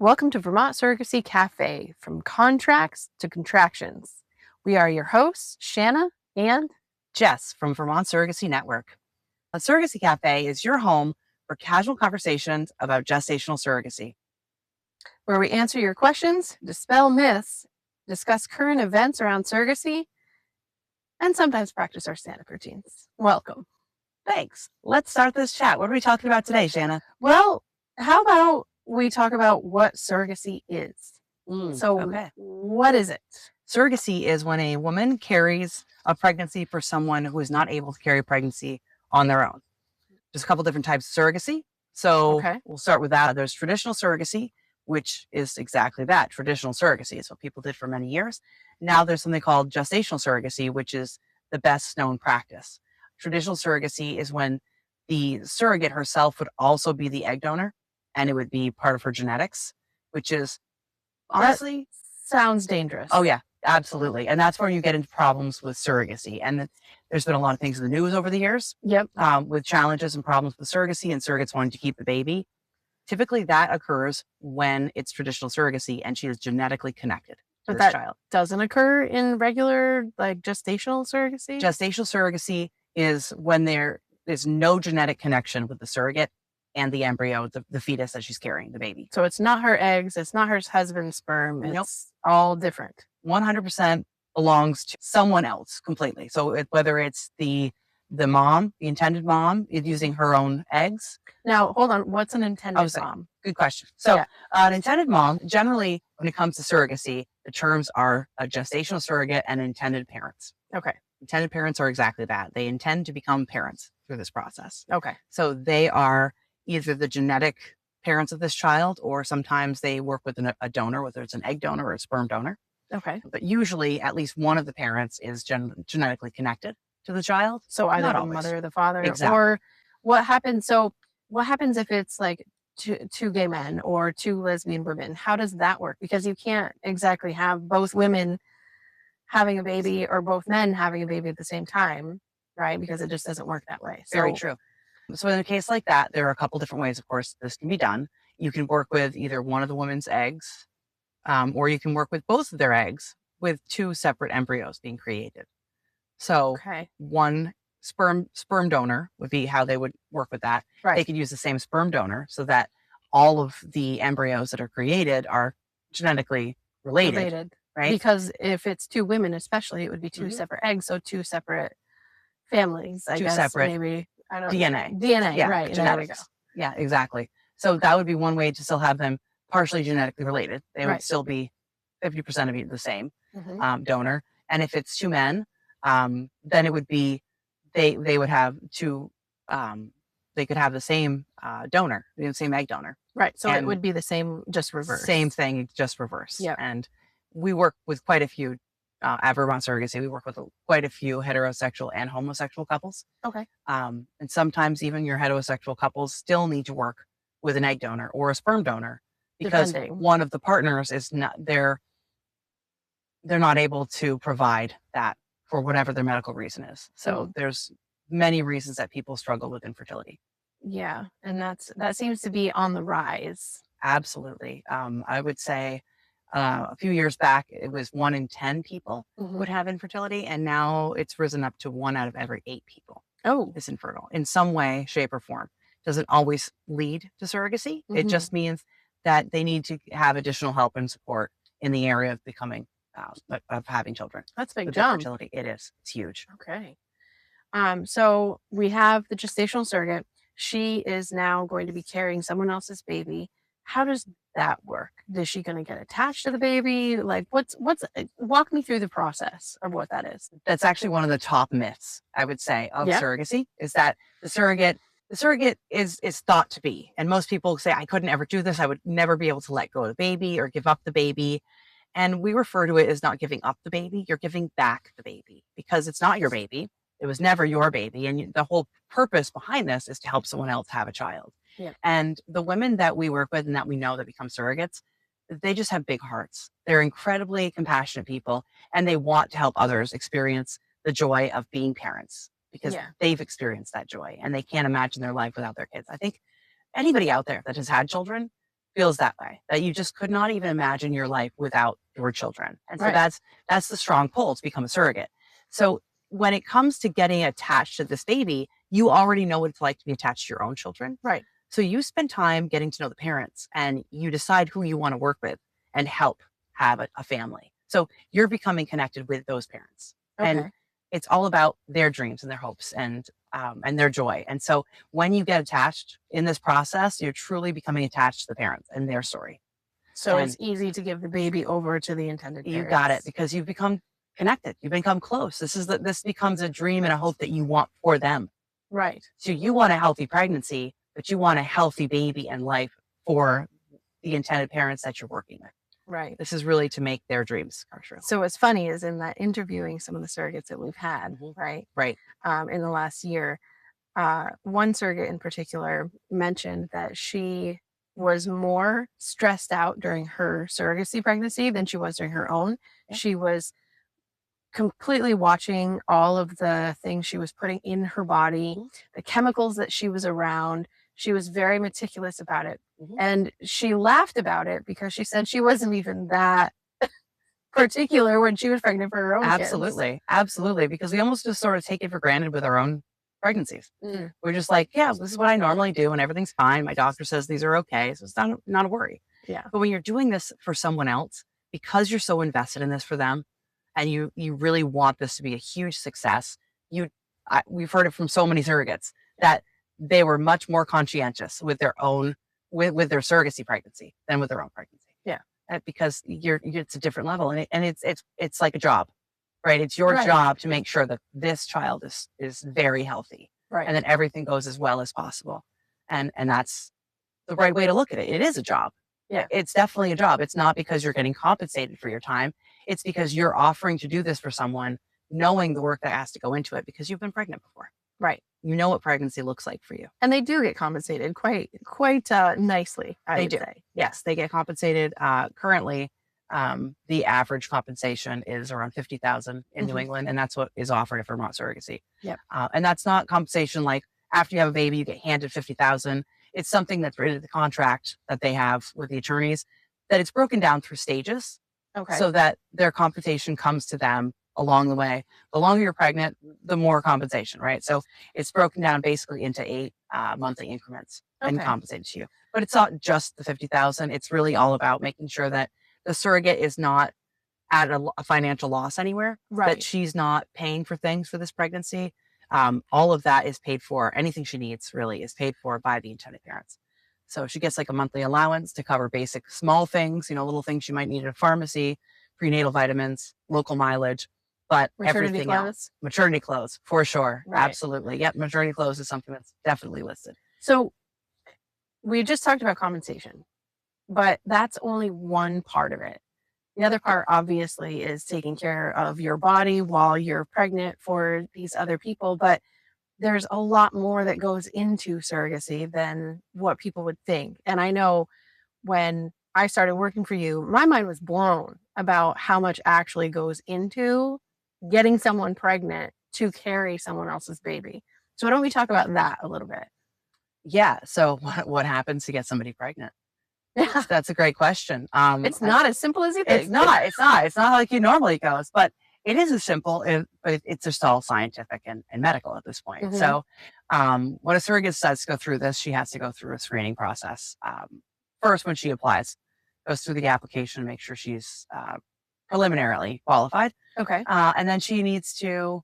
Welcome to Vermont Surrogacy Cafe, from contracts to contractions. We are your hosts, Shanna and Jess from Vermont Surrogacy Network. A Surrogacy Cafe is your home for casual conversations about gestational surrogacy, where we answer your questions, dispel myths, discuss current events around surrogacy, and sometimes practice our stand-up routines. Welcome. Thanks. Let's start this chat. What are we talking about today, Shanna? Well, how about we talk about what surrogacy is? What is it? Surrogacy is when a woman carries a pregnancy for someone who is not able to carry pregnancy on their own. There's a couple different types of surrogacy. So We'll start with that. There's traditional surrogacy, which is exactly that. Traditional surrogacy is what people did for many years. Now there's something called gestational surrogacy, which is the best known practice. Traditional surrogacy is when the surrogate herself would also be the egg donor, and it would be part of her genetics, which is honestly sounds dangerous. Oh yeah, absolutely. And that's where you get into problems with surrogacy. And there's been a lot of things in the news over the years. With challenges and problems with surrogacy and surrogates wanting to keep the baby. Typically that occurs when it's traditional surrogacy and she is genetically connected to this child. Doesn't occur in regular gestational surrogacy? Gestational surrogacy is when there is no genetic connection with the surrogate and the embryo, the fetus that she's carrying, the baby. So it's not her eggs, it's not her husband's sperm, it's all different. 100% belongs to someone else completely. So whether it's the mom, the intended mom, is using her own eggs. Now, hold on. What's an intended mom? Good question. So an intended mom, generally, when it comes to surrogacy, the terms are a gestational surrogate and intended parents. Okay. Intended parents are exactly that. They intend to become parents through this process. Okay. So they are either the genetic parents of this child, or sometimes they work with a donor, whether it's an egg donor or a sperm donor. Okay. But usually at least one of the parents is genetically connected to the child. So either the mother or the father. Exactly. Or what happens? So what happens if it's like two gay men or two lesbian women? How does that work? Because you can't exactly have both women having a baby or both men having a baby at the same time, right? Because it just doesn't work that way. Very true. So in a case like that, there are a couple different ways, of course, this can be done. You can work with either one of the woman's eggs, or you can work with both of their eggs with two separate embryos being created. So one sperm donor would be how they would work with that. Right. They could use the same sperm donor so that all of the embryos that are created are genetically related. Right? Because if it's two women, especially, it would be two separate eggs, so two separate families. I guess separate maybe DNA. DNA, right? Genetics. Yeah, exactly. So that would be one way to still have them partially genetically related. They would still be 50% of the same donor. And if it's two men, then it would be they would have two. They could have the same donor, the same egg donor. Right. So it would be the same, just reverse. Same thing, just reverse. Yeah. And we work with quite a few at Vermont Surrogacy. We work with quite a few heterosexual and homosexual couples. Okay. And sometimes even your heterosexual couples still need to work with an egg donor or a sperm donor because one of the partners is not they're not able to provide that for whatever their medical reason is. So there's many reasons that people struggle with infertility. Yeah. And that seems to be on the rise. Absolutely. I would say a few years back, it was 1 in 10 people would have infertility. And now it's risen up to 1 out of every 8 people is infertile in some way, shape, or form. Doesn't always lead to surrogacy. It just means that they need to have additional help and support in the area of becoming, of having children. That's a big jump. Infertility, it is. It's huge. Okay. So we have the gestational surrogate. She is now going to be carrying someone else's baby. How does that work? Is she going to get attached to the baby? Like walk me through the process of what that is. That's actually one of the top myths, I would say, of surrogacy, is that the surrogate is thought to be, and most people say, I couldn't ever do this. I would never be able to let go of the baby or give up the baby. And we refer to it as not giving up the baby. You're giving back the baby because it's not your baby. It was never your baby. And the whole purpose behind this is to help someone else have a child. Yeah. And the women that we work with and that we know that become surrogates, they just have big hearts. They're incredibly compassionate people, and they want to help others experience the joy of being parents because they've experienced that joy and they can't imagine their life without their kids. I think anybody out there that has had children feels that way, that you just could not even imagine your life without your children. And so Right. that's the strong pull to become a surrogate. So when it comes to getting attached to this baby, you already know what it's like to be attached to your own children. Right. So you spend time getting to know the parents and you decide who you want to work with and help have a family. So you're becoming connected with those parents. Okay. And it's all about their dreams and their hopes and their joy. And so when you get attached in this process, you're truly becoming attached to the parents and their story. So And it's easy to give the baby over to the intended parents. you got it, because you've become connected. You've become close. This becomes a dream and a hope that you want for them. Right. So you want a healthy pregnancy, but you want a healthy baby and life for the intended parents that you're working with. Right. This is really to make their dreams come true. So what's funny is in that interviewing some of the surrogates that we've had, right? Right. In the last year, one surrogate in particular mentioned that she was more stressed out during her surrogacy pregnancy than she was during her own. Yeah. She was completely watching all of the things she was putting in her body, the chemicals that she was around. She was very meticulous about it. And she laughed about it because she said she wasn't even that particular when she was pregnant for her own Absolutely. kids. Absolutely. Because we almost just sort of take it for granted with our own pregnancies. We're just like, yeah, this is what I normally do and everything's fine. My doctor says these are okay. So it's not a worry. Yeah. But when you're doing this for someone else, because you're so invested in this for them and you really want this to be a huge success, we've heard it from so many surrogates that they were much more conscientious with their own with their surrogacy pregnancy than with their own pregnancy. Yeah. Because it's a different level and it's like a job, right? It's your job to make sure that this child is very healthy, right? And that everything goes as well as possible. And that's the right way to look at it. It is a job. Yeah. It's definitely a job. It's not because you're getting compensated for your time. It's because you're offering to do this for someone, knowing the work that has to go into it because you've been pregnant before. Right. You know what pregnancy looks like for you. And they do get compensated quite nicely, I would say. Yes, they get compensated. Currently, the average compensation is around $50,000 in New England, and that's what is offered at Vermont Surrogacy. Yep. And that's not compensation like after you have a baby, you get handed $50,000. It's something that's written in the contract that they have with the attorneys, that it's broken down through stages. Okay. So that their compensation comes to them along the way. The longer you're pregnant, the more compensation, right? So it's broken down basically into 8 monthly increments and compensated to you. But it's not just the $50,000. It's really all about making sure that the surrogate is not at a financial loss anywhere, that she's not paying for things for this pregnancy. All of that is paid for. Anything she needs really is paid for by the intended parents. So she gets like a monthly allowance to cover basic small things, little things she might need at a pharmacy, prenatal vitamins, local mileage, but everything else. Maternity clothes, for sure. Right. Absolutely. Yep. Maternity clothes is something that's definitely listed. So we just talked about compensation, but that's only one part of it. The other part, obviously, is taking care of your body while you're pregnant for these other people. But there's a lot more that goes into surrogacy than what people would think. And I know when I started working for you, my mind was blown about how much actually goes into getting someone pregnant to carry someone else's baby. So why don't we talk about that a little bit? Yeah. So what happens to get somebody pregnant? Yeah. That's a great question. It's not as simple as you think. It's not like it normally goes, but it is as simple, but it's just all scientific and medical at this point. So when a surrogate decides to go through this, she has to go through a screening process. First, when she applies, goes through the application, make sure she's preliminarily qualified. Okay. And then she needs to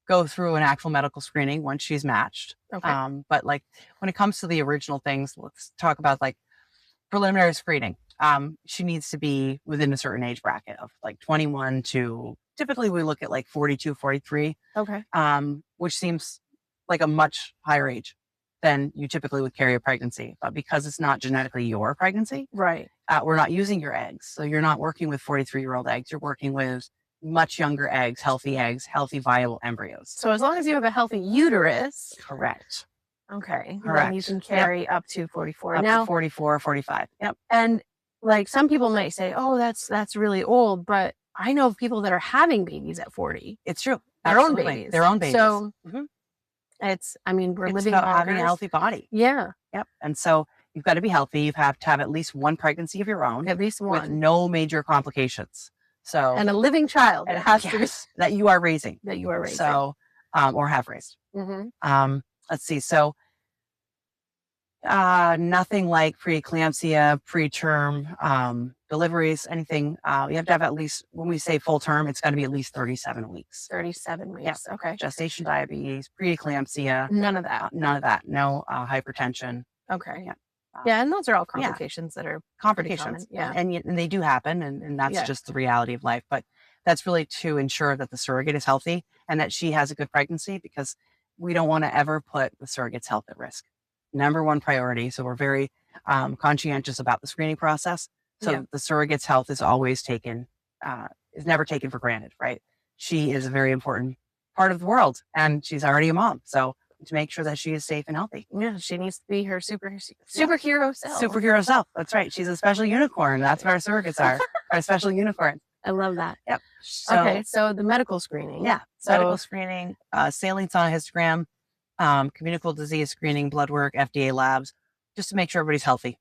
go through an actual medical screening once she's matched. Okay. But like when it comes to the original things, let's talk about like preliminary screening. She needs to be within a certain age bracket of like 21 to typically we look at like 42, 43. Okay. Which seems like a much higher age than you typically would carry a pregnancy. But because it's not genetically your pregnancy, right? We're not using your eggs. So you're not working with 43-year-old eggs. You're working with much younger eggs, healthy, viable embryos. So as long as you have a healthy uterus. Correct. Okay. Correct. Then you can carry up to 44. Up to 44, 45. Yep. And like some people might say, oh, that's really old. But I know of people that are having babies at 40. It's true. Their own babies. Their own babies. So it's, we're living about having a healthy body. Yeah. Yep. And so you've got to be healthy. You have to have at least one pregnancy of your own, at least one, with no major complications. So, and a living child. It has to be that you are raising. That you are raising. So, or have raised. Let's see. So, nothing like preeclampsia, preterm deliveries, anything. You have to have at least, when we say full term, it's got to be at least 37 weeks. 37 weeks. Yeah. Okay. Gestation diabetes, preeclampsia. None of that. None of that. No hypertension. Okay. Yeah. Yeah, and those are all complications that are complications. Yeah. And they do happen, and that's just the reality of life. But that's really to ensure that the surrogate is healthy and that she has a good pregnancy, because we don't want to ever put the surrogate's health at risk. Number one priority. So we're very conscientious about the screening process. So the surrogate's health is always taken, is never taken for granted, right? She is a very important part of the world, and she's already a mom. So to make sure that she is safe and healthy. Yeah, she needs to be her superhero self. Superhero self. That's right. She's a special unicorn. That's what our surrogates are. Our special unicorn. I love that. Yep. Okay, so the medical screening. Yeah. So, medical screening, saline sonohystogram, communicable disease screening, blood work, FDA labs, just to make sure everybody's healthy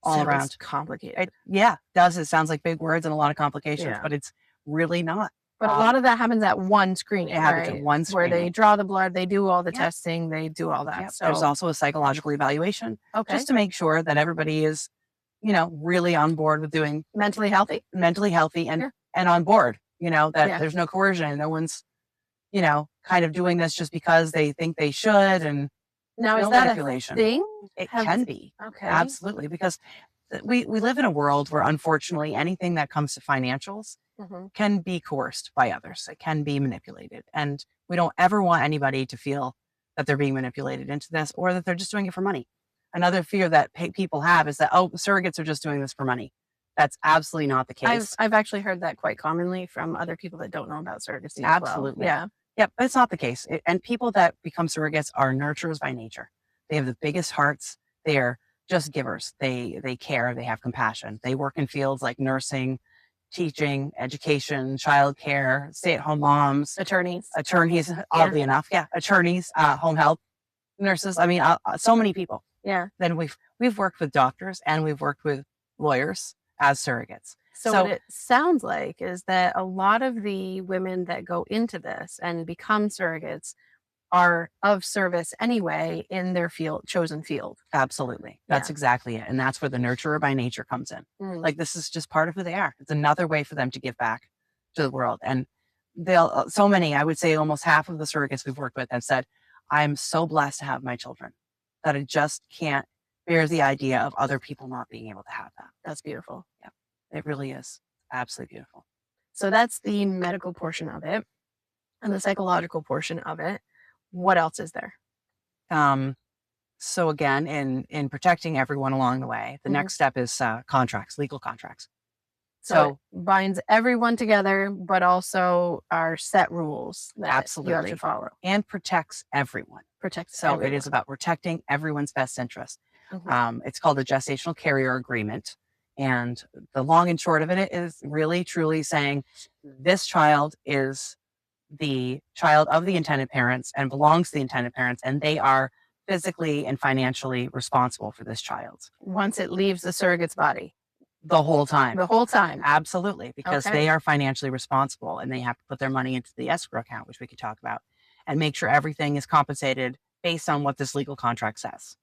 all around. Complicated. It does. It sounds like big words and a lot of complications, but it's really not. But a lot of that happens at one screening. It happens at one screening. Where they draw the blood, they do all the testing, they do all that. Yep. So there's also a psychological evaluation, just to make sure that everybody is, really on board with doing mentally healthy and on board, that there's no coercion. No one's, kind of doing this just because they think they should. And now, is that a thing? It can be. Okay. Absolutely. Because we live in a world where, unfortunately, anything that comes to financials can be coerced by others. It can be manipulated. And we don't ever want anybody to feel that they're being manipulated into this, or that they're just doing it for money. Another fear that people have is that, surrogates are just doing this for money. That's absolutely not the case. I've actually heard that quite commonly from other people that don't know about surrogacy. Absolutely. Well. Yeah, but it's not the case. And people that become surrogates are nurturers by nature. They have the biggest hearts. They are just givers. They care. They have compassion. They work in fields like nursing, teaching, education, childcare, stay-at-home moms, attorneys, oddly enough. Yeah, attorneys, home health, nurses. I mean, so many people. Yeah. Then we've worked with doctors, and we've worked with lawyers as surrogates. So what it sounds like is that a lot of the women that go into this and become surrogates are of service anyway in their chosen field. Absolutely. That's exactly it. And that's where the nurturer by nature comes in. Like, this is just part of who they are. It's another way for them to give back to the world. And so many, I would say almost half of the surrogates we've worked with have said, I'm so blessed to have my children that I just can't bear the idea of other people not being able to have that. That's beautiful. Yeah, it really is. Absolutely beautiful. So that's the medical portion of it, and the psychological portion of it. What else is there? So again, in protecting everyone along the way, the next step is contracts, legal contracts. So it binds everyone together, but also are set rules that you have to follow. And protects everyone. Everyone. It is about protecting everyone's best interest. It's called a gestational carrier agreement. And the long and short of it is really, truly saying this child is the child of the intended parents and belongs to the intended parents, and they are physically and financially responsible for this child. Once it leaves the surrogate's body. The whole time. Absolutely. Because they are financially responsible, and they have to put their money into the escrow account, which we could talk about, and make sure everything is compensated based on what this legal contract says.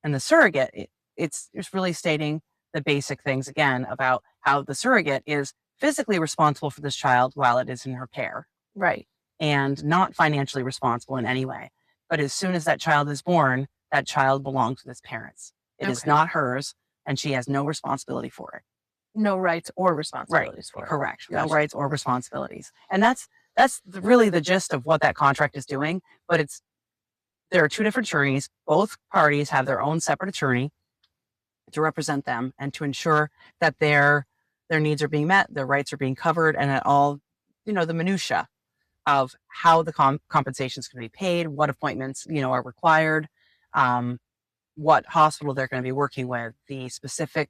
And the surrogate, it's really stating the basic things again about how the surrogate is physically responsible for this child while it is in her care. Right. And not financially responsible in any way. But as soon as that child is born, that child belongs with its parents. It is not hers, and she has no responsibility for it. No rights or responsibilities for it. Correct. No rights or responsibilities. And that's really the gist of what that contract is doing. But there are two different attorneys. Both parties have their own separate attorney to represent them and to ensure that their needs are being met, their rights are being covered, and that all, the minutia of how the compensations can be paid, what appointments, are required, what hospital they're going to be working with, the specific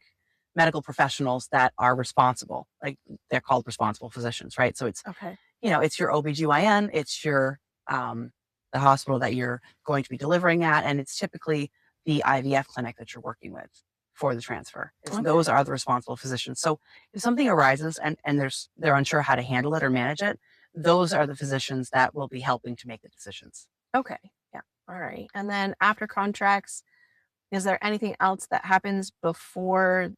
medical professionals that are responsible. Like, they're called responsible physicians, right? So it's, it's your OBGYN, it's your, the hospital that you're going to be delivering at, and it's typically the IVF clinic that you're working with. for the transfer. Okay. Those are the responsible physicians. So if something arises and they're unsure how to handle it or manage it, those are the physicians that will be helping to make the decisions. Okay. Yeah. All right. And then after contracts, is there anything else that happens before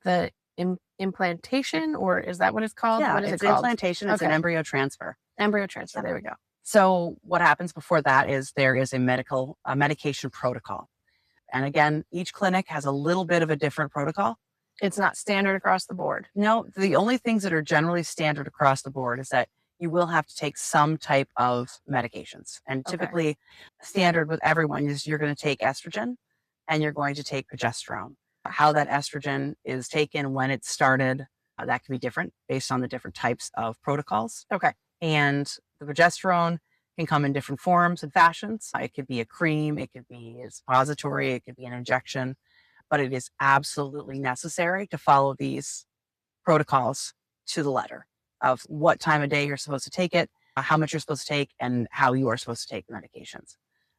the implantation, or is that what it's called? Yeah, what is it's it called? implantation. It's an embryo transfer. Embryo transfer. There we go. So what happens before that is there is a medication protocol. And again, each clinic has a little bit of a different protocol. It's not standard across the board. No, the only things that are generally standard across the board is that you will have to take some type of medications. And typically standard with everyone is you're going to take estrogen and you're going to take progesterone. How that estrogen is taken, when it's started, that can be different based on the different types of protocols. Okay. And the progesterone can come in different forms and fashions. It could be a cream, it could be a suppository, it could be an injection, but it is absolutely necessary to follow these protocols to the letter of what time of day you're supposed to take it, how much you're supposed to take, and how you are supposed to take the medications.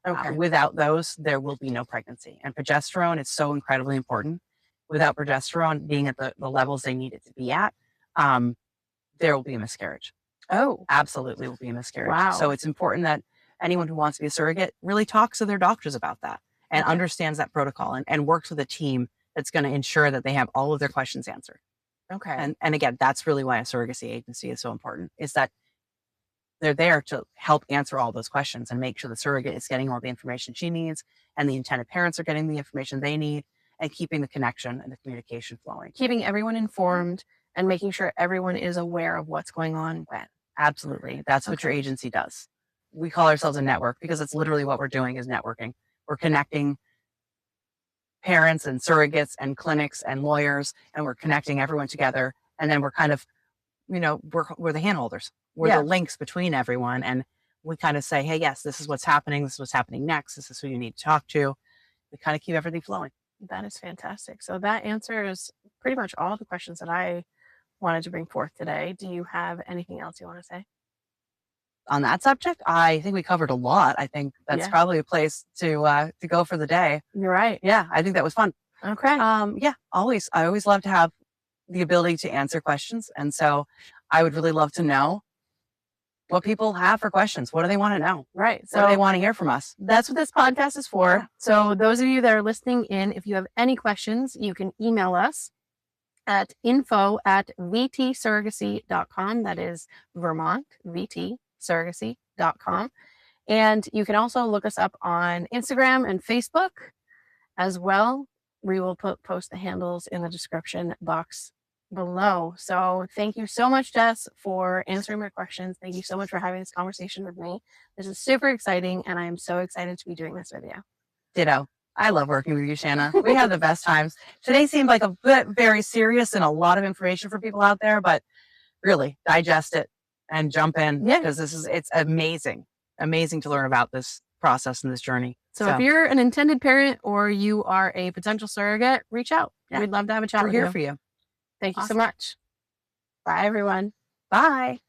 Okay. Without those, there will be no pregnancy. And progesterone is so incredibly important. Without progesterone being at the levels they need it to be at, there will be a miscarriage. Oh, absolutely will be a miscarriage. Wow. So it's important that anyone who wants to be a surrogate really talks to their doctors about that and understands that protocol and works with a team that's going to ensure that they have all of their questions answered. Okay. And again, that's really why a surrogacy agency is so important, is that they're there to help answer all those questions and make sure the surrogate is getting all the information she needs and the intended parents are getting the information they need and keeping the connection and the communication flowing. Keeping everyone informed and making sure everyone is aware of what's going on when. Absolutely. That's what your agency does. We call ourselves a network because it's literally what we're doing is networking. We're connecting parents and surrogates and clinics and lawyers, and we're connecting everyone together. And then we're kind of, we're the handholders. We're the links between everyone. And we kind of say, hey, yes, this is what's happening. This is what's happening next. This is who you need to talk to. We kind of keep everything flowing. That is fantastic. So that answers pretty much all the questions that I wanted to bring forth today. Do you have anything else you want to say? On that subject, I think we covered a lot. I think that's probably a place to go for the day. You're right. Yeah, I think that was fun. Okay. Yeah, I always love to have the ability to answer questions. And so I would really love to know what people have for questions. What do they want to know? Right. So what do they want to hear from us? That's what this podcast is for. Yeah. So those of you that are listening in, if you have any questions, you can email us at info@vtsurrogacy.com. That is Vermont, vtsurrogacy.com. And you can also look us up on Instagram and Facebook as well. We will post the handles in the description box below. So thank you so much, Jess, for answering my questions. Thank you so much for having this conversation with me. This is super exciting, and I am so excited to be doing this with you. Ditto. I love working with you, Shanna. We have the best times. Today seemed like a bit very serious and a lot of information for people out there, but really digest it and jump in because it's amazing to learn about this process and this journey. So if you're an intended parent or you are a potential surrogate, reach out. We'd love to have a chat with you. We're here for you. Thank you so much. Bye, everyone. Bye.